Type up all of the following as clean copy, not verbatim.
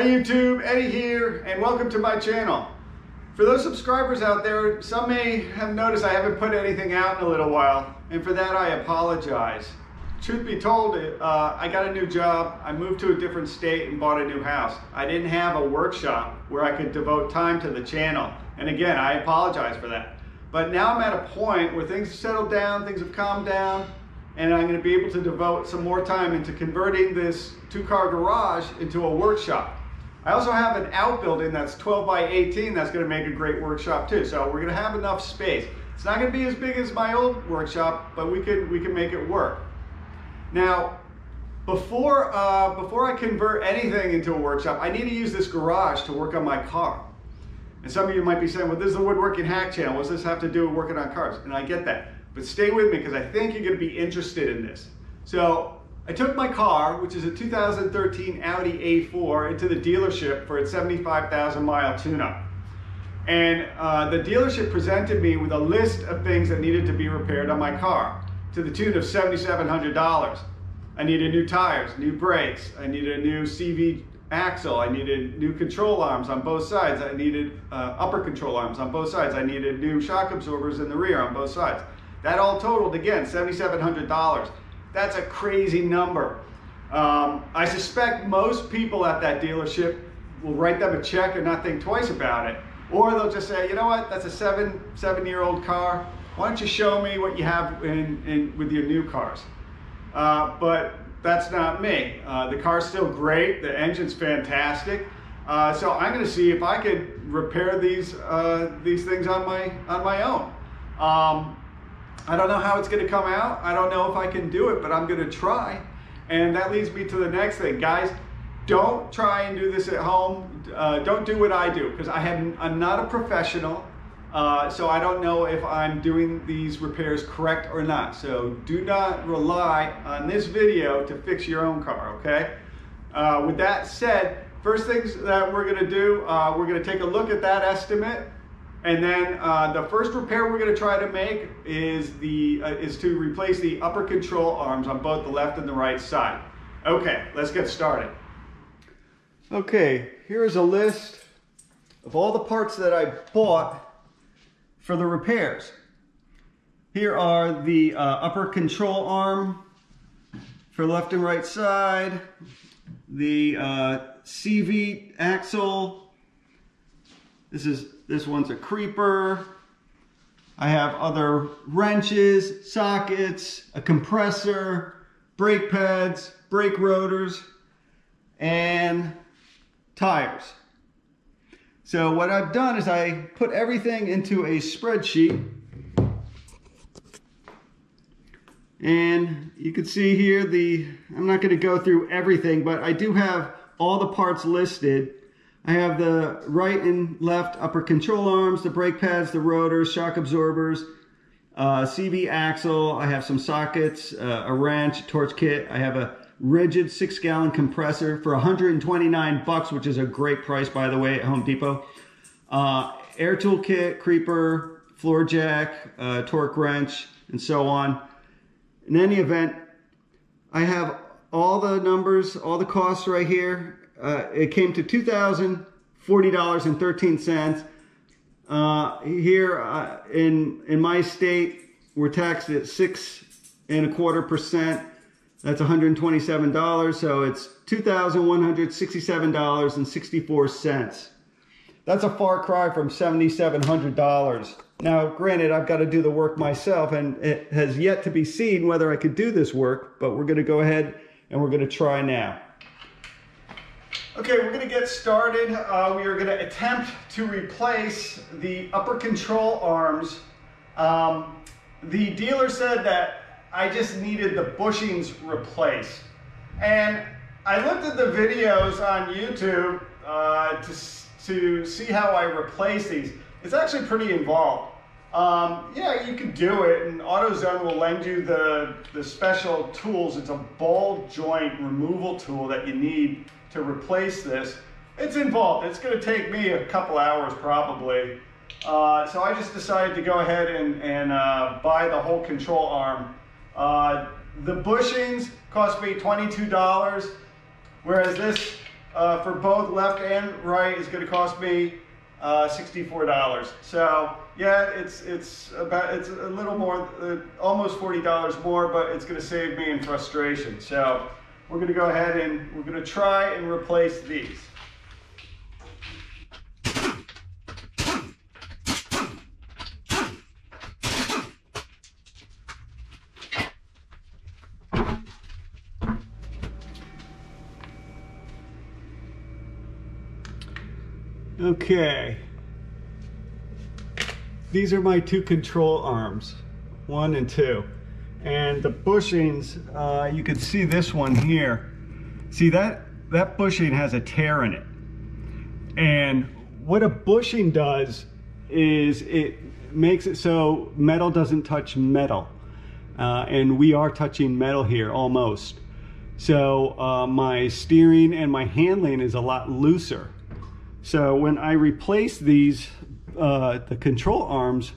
Hi YouTube, Eddie here, and welcome to my channel. For those subscribers out there, some may have noticed I haven't put anything out in a little while, and for that I apologize. Truth be told, I got a new job, I moved to a different state and bought a new house. I didn't have a workshop where I could devote time to the channel, and again, I apologize for that. But now I'm at a point where things have settled down, things have calmed down, and I'm going to be able to devote some more time into converting this two-car garage into a workshop. I also have an outbuilding that's 12 by 18 that's going to make a great workshop too. So we're going to have enough space. It's not going to be as big as my old workshop, but we can make it work. Now, before I convert anything into a workshop, I need to use this garage to work on my car. And some of you might be saying, well, this is the Woodworking Hack channel. What does this have to do with working on cars? And I get that. But stay with me because I think you're going to be interested in this. So I took my car, which is a 2013 Audi A4, into the dealership for its 75,000 mile tune-up. And the dealership presented me with a list of things that needed to be repaired on my car to the tune of $7,700. I needed new tires, new brakes, I needed a new CV axle, I needed new control arms on both sides, I needed upper control arms on both sides, I needed new shock absorbers in the rear on both sides. That all totaled, again, $7,700. That's a crazy number. I suspect most people at that dealership will write them a check and not think twice about it. Or they'll just say, you know what, that's a seven-year-old car. Why don't you show me what you have with your new cars? But that's not me. The car's still great. The engine's fantastic. So I'm going to see if I could repair these things on my own. I don't know how it's going to come out. I don't know if I can do it, but I'm going to try. And that leads me to the next thing. Guys, don't try and do this at home. Don't do what I do, because I'm not a professional. So I don't know if I'm doing these repairs correct or not. So do not rely on this video to fix your own car, okay? With that said, first things that we're going to do, we're going to take a look at that estimate. And then the first repair we're going to try to make is to replace the upper control arms on both the left and the right side. Okay, let's get started. Okay, here's a list of all the parts that I bought for the repairs. Here are the upper control arm for left and right side, the CV axle. This one's a creeper. I have other wrenches, sockets, a compressor, brake pads, brake rotors, and tires. So what I've done is I put everything into a spreadsheet. And you can see here I'm not going to go through everything, but I do have all the parts listed. I have the right and left upper control arms, the brake pads, the rotors, shock absorbers, CV axle. I have some sockets, a wrench, torch kit. I have a rigid 6-gallon compressor for $129, which is a great price, by the way, at Home Depot. Air tool kit, creeper, floor jack, torque wrench, and so on. In any event, I have all the numbers, all the costs right here. It came to $2,040.13. Here in my state, we're taxed at 6.25%. That's $127. So it's $2,167.64. That's a far cry from $7,700. Now, granted, I've got to do the work myself, and it has yet to be seen whether I could do this work, but we're going to go ahead and we're going to try now. Okay, we're going to get started. We are going to attempt to replace the upper control arms. The dealer said that I just needed the bushings replaced. And I looked at the videos on YouTube to see how I replace these. It's actually pretty involved. Yeah, you can do it, and AutoZone will lend you the special tools. It's a ball joint removal tool that you need to replace this. It's involved. It's going to take me a couple hours probably. So I just decided to go ahead and buy the whole control arm. The bushings cost me $22, whereas this for both left and right is going to cost me $64. So yeah, it's a little more, almost $40 more, but it's going to save me in frustration. So we're going to go ahead and we're going to try and replace these. Okay, these are my two control arms, 1 and 2, and the bushings, you can see this one here. See that bushing has a tear in it, and what a bushing does is it makes it so metal doesn't touch metal, and we are touching metal here almost. So my steering and my handling is a lot looser. So when I replace these, the control arms,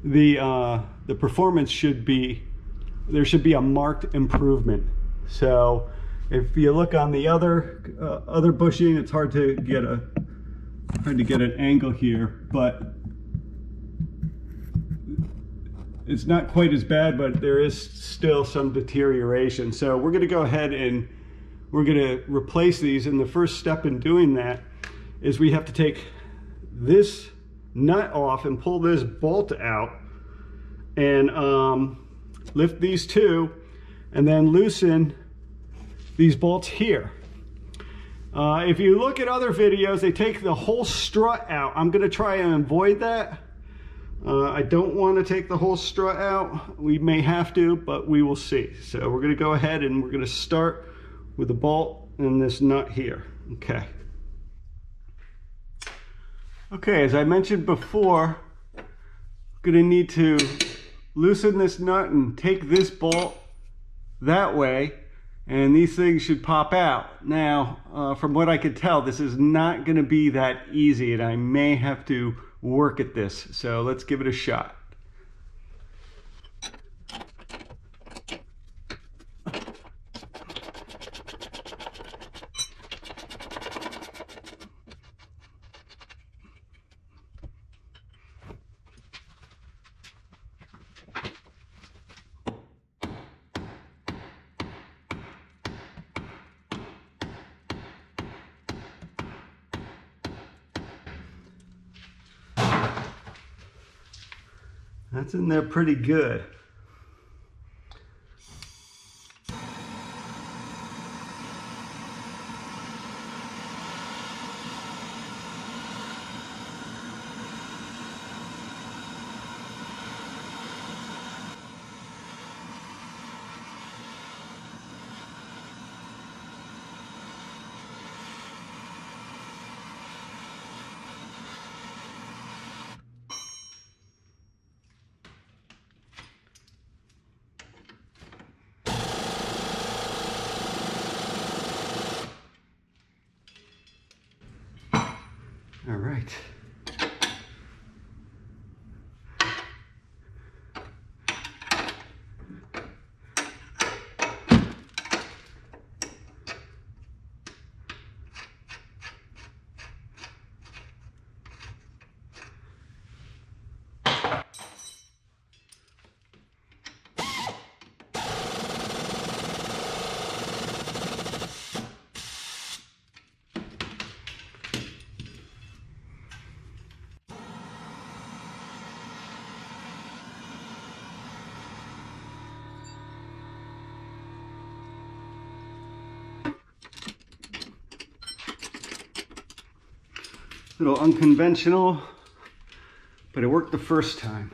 the performance should be, there should be a marked improvement. So if you look on the other bushing, it's hard to get an angle here, but it's not quite as bad, but there is still some deterioration. So we're going to go ahead and we're going to replace these, and the first step in doing that is we have to take this nut off and pull this bolt out and lift these two and then loosen these bolts here. If you look at other videos, they take the whole strut out. I'm going to try and avoid that. I don't want to take the whole strut out. We may have to, but we will see. So we're going to go ahead and we're going to start with the bolt and this nut here. Okay. Okay, as I mentioned before, I'm going to need to loosen this nut and take this bolt that way, and these things should pop out. Now, from what I could tell, this is not going to be that easy, and I may have to work at this. So let's give it a shot. That's in there pretty good. All right. A little unconventional, but it worked the first time.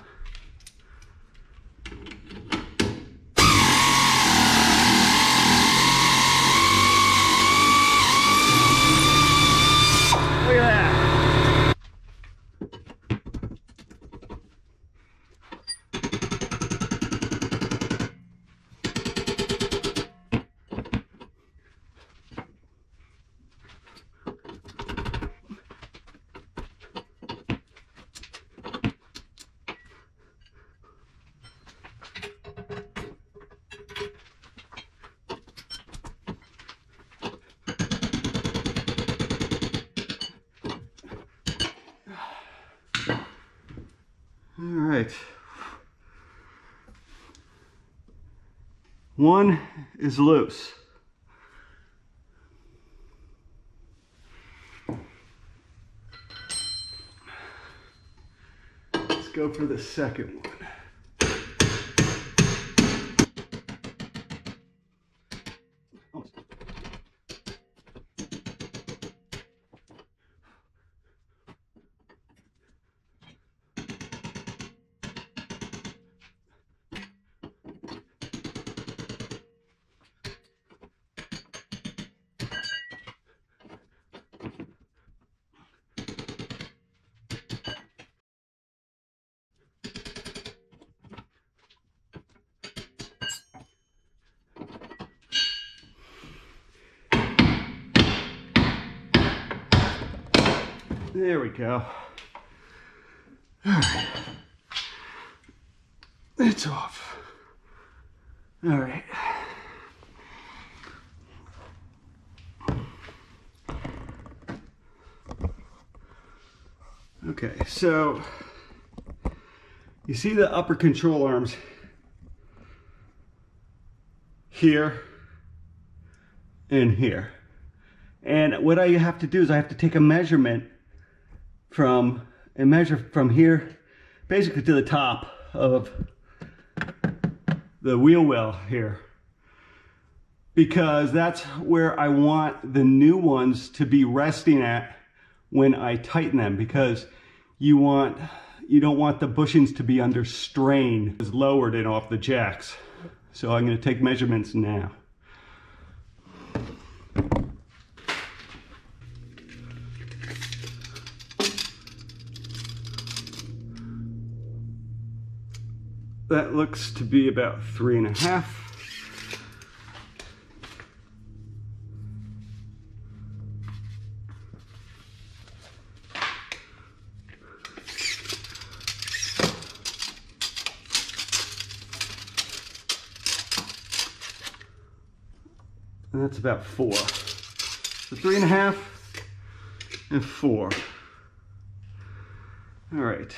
Look at that. right. One is loose. Let's go for the second one. There we go. All right. It's off. All right. Okay, so you see the upper control arms here and here. And what I have to do is I have to take a measurement from here basically to the top of the wheel well here, because that's where I want the new ones to be resting at when I tighten them, because you don't want the bushings to be under strain. It's lowered and off the jacks. So I'm going to take measurements now. That looks to be about 3.5. And that's about 4. So 3.5 and 4. All right.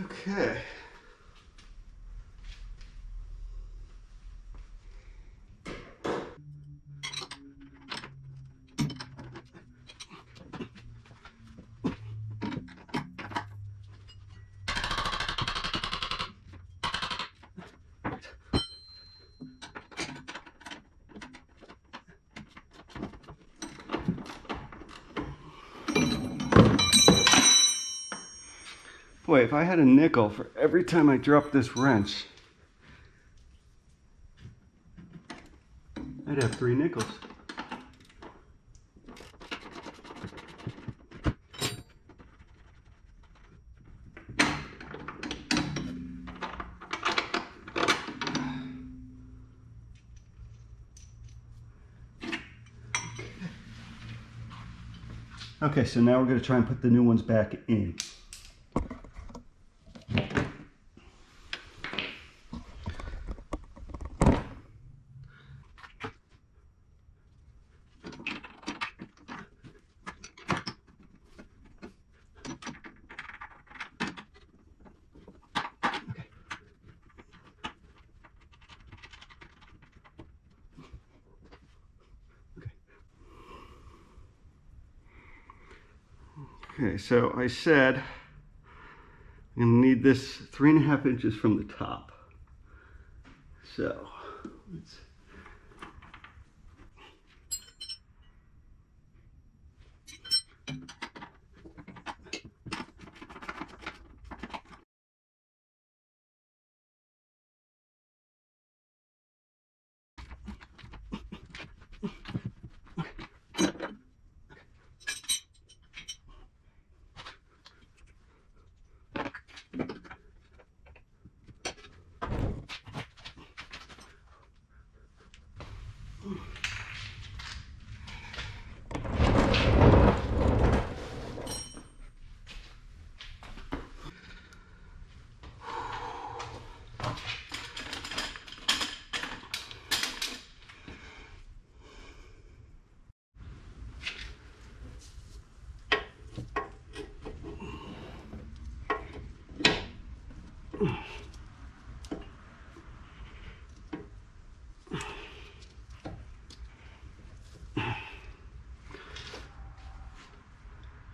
Okay. Boy, if I had a nickel for every time I drop this wrench, I'd have 3 nickels. Okay, so now we're going to try and put the new ones back in. Okay, so I said I'm going to need this 3.5 inches from the top. So let's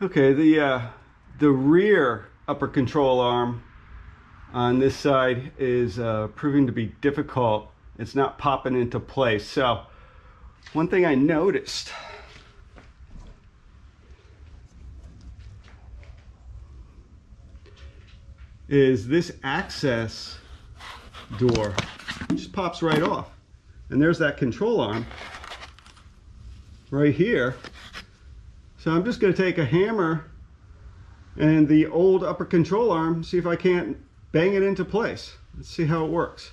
Okay, the rear upper control arm on this side is proving to be difficult. It's not popping into place. So one thing I noticed is this access door just pops right off. And there's that control arm right here. So I'm just going to take a hammer and the old upper control arm, see if I can't bang it into place. Let's see how it works.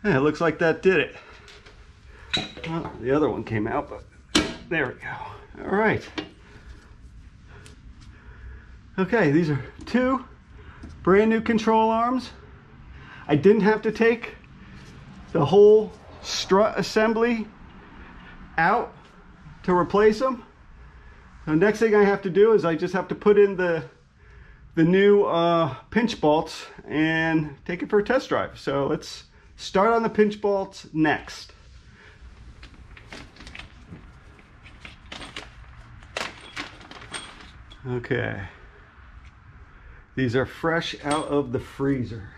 Yeah, it looks like that did it. Well, the other one came out, but there we go. All right. Okay, these are two brand new control arms. I didn't have to take the whole strut assembly out to replace them. The next thing I have to do is I just have to put in the new pinch bolts and take it for a test drive. So let's start on the pinch bolts next. Okay. These are fresh out of the freezer.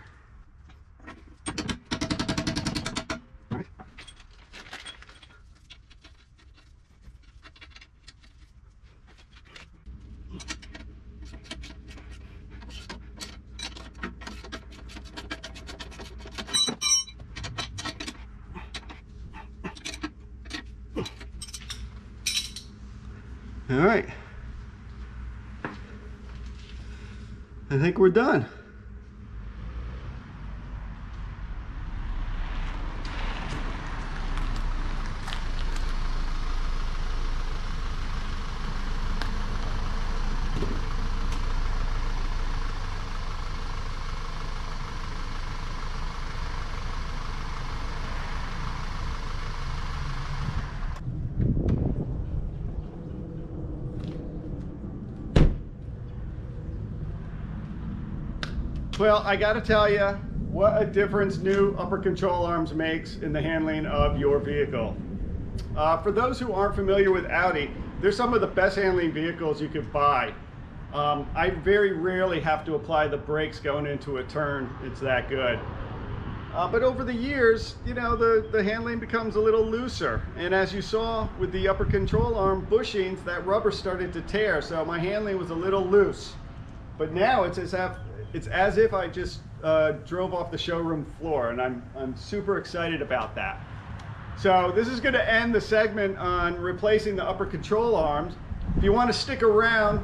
All right, I think we're done. Well, I got to tell you what a difference new upper control arms makes in the handling of your vehicle. For those who aren't familiar with Audi, they're some of the best handling vehicles you could buy. I very rarely have to apply the brakes going into a turn. It's that good. But over the years, you know, the handling becomes a little looser. And as you saw with the upper control arm bushings, that rubber started to tear. So my handling was a little loose. But now it's as if I just drove off the showroom floor, and I'm super excited about that. So this is going to end the segment on replacing the upper control arms. If you want to stick around,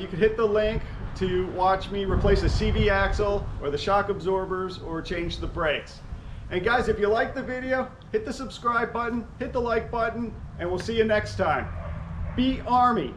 you can hit the link to watch me replace the CV axle or the shock absorbers or change the brakes. And guys, if you like the video, hit the subscribe button, hit the like button, and we'll see you next time. Be Army.